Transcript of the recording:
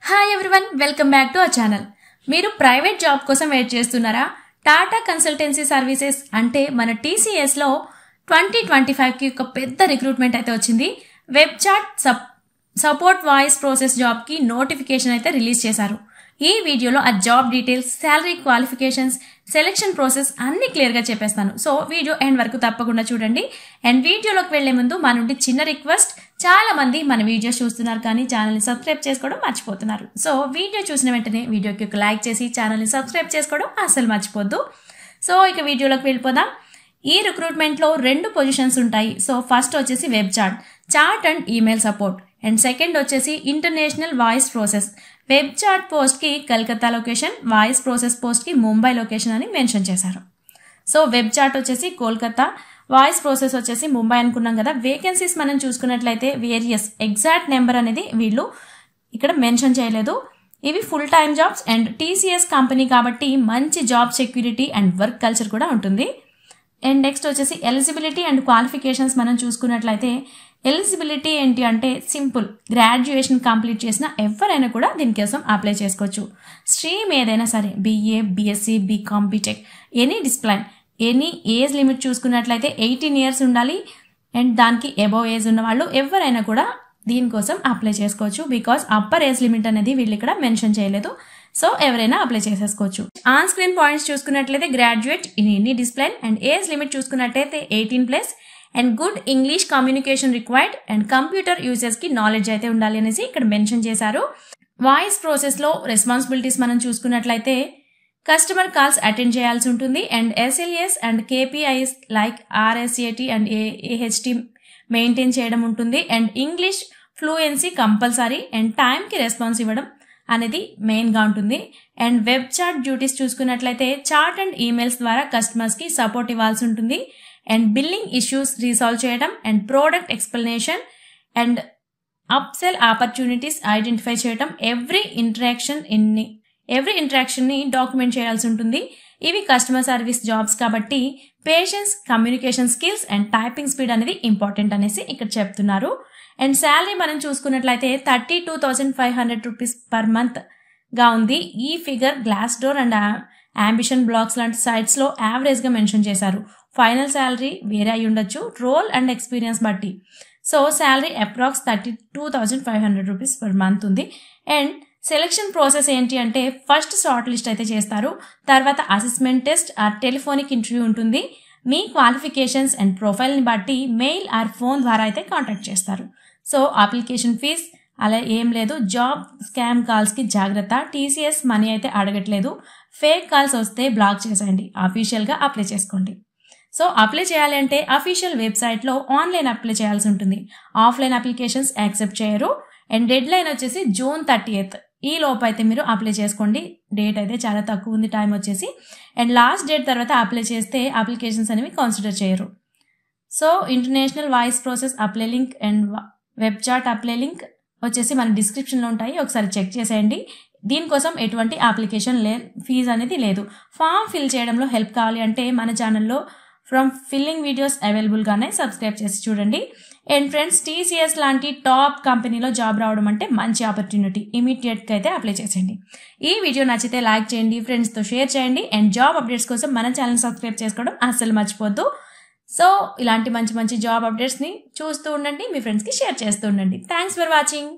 Hi everyone, welcome back to our channel. మీరు private job కోసం wait చేస్తున్నారా? Tata consultancy services అంటే మన టీసీఎస్లో 2025కి ఒక పెద్ద రిక్రూట్మెంట్ అయితే వచ్చింది. Web chat support voice process జాబ్కి నోటిఫికేషన్ అయితే రిలీజ్ చేశారు. ఈ వీడియోలో ఆ job details, salary, qualifications, selection process అన్ని క్లియర్గా చెప్పేస్తాను. సో వీడియో ఎండ్ వరకు తప్పకుండా చూడండి. అండ్ వీడియోలోకి వెళ్లే ముందు మా నుండి చిన్న రిక్వెస్ట్, చాలా మంది మన వీడియోస్ చూస్తున్నారు కానీ ఛానల్ని సబ్స్క్రైబ్ చేసుకోవడం మర్చిపోతున్నారు. సో వీడియో చూసిన వెంటనే వీడియోకి ఒక లైక్ చేసి ఛానల్ని సబ్స్క్రైబ్ చేసుకోవడం అస్సలు మర్చిపోద్దు. సో ఇక వీడియోలోకి వెళ్ళిపోదాం. ఈ రిక్రూట్మెంట్లో 2 పొజిషన్స్ ఉంటాయి. సో ఫస్ట్ వచ్చేసి web chat and email support, and second వచ్చేసి international voice process. Web chat పోస్ట్కి కలకత్తా లొకేషన్, వాయిస్ ప్రాసెస్ పోస్ట్కి ముంబై లొకేషన్ అని మెన్షన్ చేశారు. సో వెబ్ చాట్ వచ్చేసి కోల్కతా, వాయిస్ ప్రాసెస్ వచ్చేసి ముంబై అనుకున్నాం కదా. వేకెన్సీస్ మనం చూసుకున్నట్లయితే వేరియస్, ఎగ్జాక్ట్ నెంబర్ అనేది వీళ్ళు ఇక్కడ మెన్షన్ చేయలేదు. ఇవి full time jobs and TCS company కాబట్టి మంచి job security and work culture కూడా ఉంటుంది. అండ్ నెక్స్ట్ వచ్చేసి ఎలిజిబిలిటీ అండ్ క్వాలిఫికేషన్స్ మనం చూసుకున్నట్లయితే ఎలిజిబిలిటీ ఏంటి అంటే సింపుల్, గ్రాడ్యుయేషన్ కంప్లీట్ చేసిన ఎవరైనా కూడా దీనికోసం అప్లై చేసుకోవచ్చు. స్ట్రీమ్ ఏదైనా సరే, BA, BSc, BCom, BTech, any discipline, any age limit చూసుకున్నట్లయితే 18 years ఉండాలి. అండ్ దానికి అబవ్ ఏజ్ ఉన్న వాళ్ళు ఎవరైనా కూడా దీనికోసం అప్లై చేసుకోవచ్చు. బికాస్ అప్పర్ ఏజ్ లిమిట్ అనేది వీళ్ళు ఇక్కడ మెన్షన్ చేయలేదు. సో ఎవరైనా అప్లై చేసేసుకోవచ్చు. ఆన్ స్క్రీన్ పాయింట్స్ చూసుకున్నట్లయితే graduate in any discipline, and age limit చూసుకున్నట్లయితే 18+, and good English communication required, and computer users కి నాలెడ్జ్ అయితే ఉండాలి అనేసి ఇక్కడ మెన్షన్ చేశారు. వాయిస్ ప్రాసెస్ లో రెస్పాన్సిబిలిటీస్ మనం చూసుకున్నట్లయితే కస్టమర్ కాల్స్ అటెండ్ చేయాల్సి ఉంటుంది, and SLAs and KPIs like RSAT and AHT maintain చేయడం ఉంటుంది, and English fluency compulsory, and టైంకి రెస్పాన్స్ ఇవ్వడం అనేది మెయిన్గా ఉంటుంది. అండ్ వెబ్ చాట్ డ్యూటీస్ చూసుకున్నట్లయితే చాట్ అండ్ ఈమెయిల్స్ ద్వారా కస్టమర్స్కి సపోర్ట్ ఇవ్వాల్సి ఉంటుంది, అండ్ బిల్లింగ్ ఇష్యూస్ రీసాల్వ్ చేయడం, and product explanation, and upsell opportunities identify చేయడం, ఎవ్రీ ఇంటరాక్షన్ని డాక్యుమెంట్ చేయాల్సి ఉంటుంది. ఇవి కస్టమర్ సర్వీస్ జాబ్స్ కాబట్టి patience, communication skills and typing speed అనేది ఇంపార్టెంట్ అనేసి ఇక్కడ చెప్తున్నారు. అండ్ శాలరీ మనం చూసుకున్నట్లయితే 32,500 రూపీస్ పర్ మంత్ గా ఉంది. ఈ figure glass door and ambition blogs లాంటి సైట్స్ లో యావరేజ్ గా మెన్షన్ చేశారు. ఫైనల్ శాలరీ వేరే అయి ఉండొచ్చు రోల్ అండ్ ఎక్స్పీరియన్స్ బట్టి. So salary approx 32,500 rupees per month ఉంది. అండ్ సెలెక్షన్ ప్రాసెస్ ఏంటి అంటే ఫస్ట్ షార్ట్ లిస్ట్ అయితే చేస్తారు, తర్వాత assessment test or telephonic interview ఉంటుంది. మీ క్వాలిఫికేషన్స్ అండ్ ప్రొఫైల్ని బట్టి మెయిల్ ఆర్ ఫోన్ ద్వారా అయితే కాంటాక్ట్ చేస్తారు. సో అప్లికేషన్ ఫీజ్ అలా ఏం లేదు. జాబ్ స్కామ్ కాల్స్కి జాగ్రత్త, టీసీఎస్ మనీ అయితే అడగట్లేదు. ఫేక్ కాల్స్ వస్తే బ్లాక్ చేసేయండి, అఫీషియల్గా అప్లై చేసుకోండి. సో అప్లై చేయాలి అంటే అఫీషియల్ వెబ్సైట్లో ఆన్లైన్ అప్లై చేయాల్సి ఉంటుంది. ఆఫ్లైన్ అప్లికేషన్స్ యాక్సెప్ట్ చేయరు. అండ్ డెడ్ లైన్ వచ్చేసి June 30th. ఈ లోపు అయితే మీరు అప్లై చేసుకోండి. డేట్ అయితే చాలా తక్కువ ఉంది, టైం వచ్చేసి. అండ్ లాస్ట్ డేట్ తర్వాత అప్లై చేస్తే అప్లికేషన్స్ అనేవి కన్సిడర్ చేయరు. So international voice process apply link and web chat apply link వచ్చేసి మన డిస్క్రిప్షన్లో ఉంటాయి, ఒకసారి చెక్ చేసేయండి. దీనికోసం ఎటువంటి అప్లికేషన్ ఫీజు అనేది లేదు. ఫామ్ ఫిల్ చేయడంలో హెల్ప్ కావాలి అంటే మన ఛానల్లో ఫ్రమ్ ఫిల్లింగ్ వీడియోస్ అవైలబుల్గానే సబ్స్క్రైబ్ చేసి చూడండి. అండ్ ఫ్రెండ్స్, టీసీఎస్ లాంటి టాప్ కంపెనీలో జాబ్ రావడం అంటే మంచి ఆపర్చునిటీ. ఇమీడియట్గా అయితే అప్లై చేసేయండి. ఈ వీడియో నచ్చితే లైక్ చేయండి, ఫ్రెండ్స్తో షేర్ చేయండి, అండ్ జాబ్ అప్డేట్స్ కోసం మన ఛానల్ సబ్స్క్రైబ్ చేసుకోవడం అస్సలు మర్చిపోద్దు. సో ఇలాంటి మంచి మంచి జాబ్ అప్డేట్స్ని చూస్తూ ఉండండి, మీ ఫ్రెండ్స్కి షేర్ చేస్తూ ఉండండి. Thanks for watching.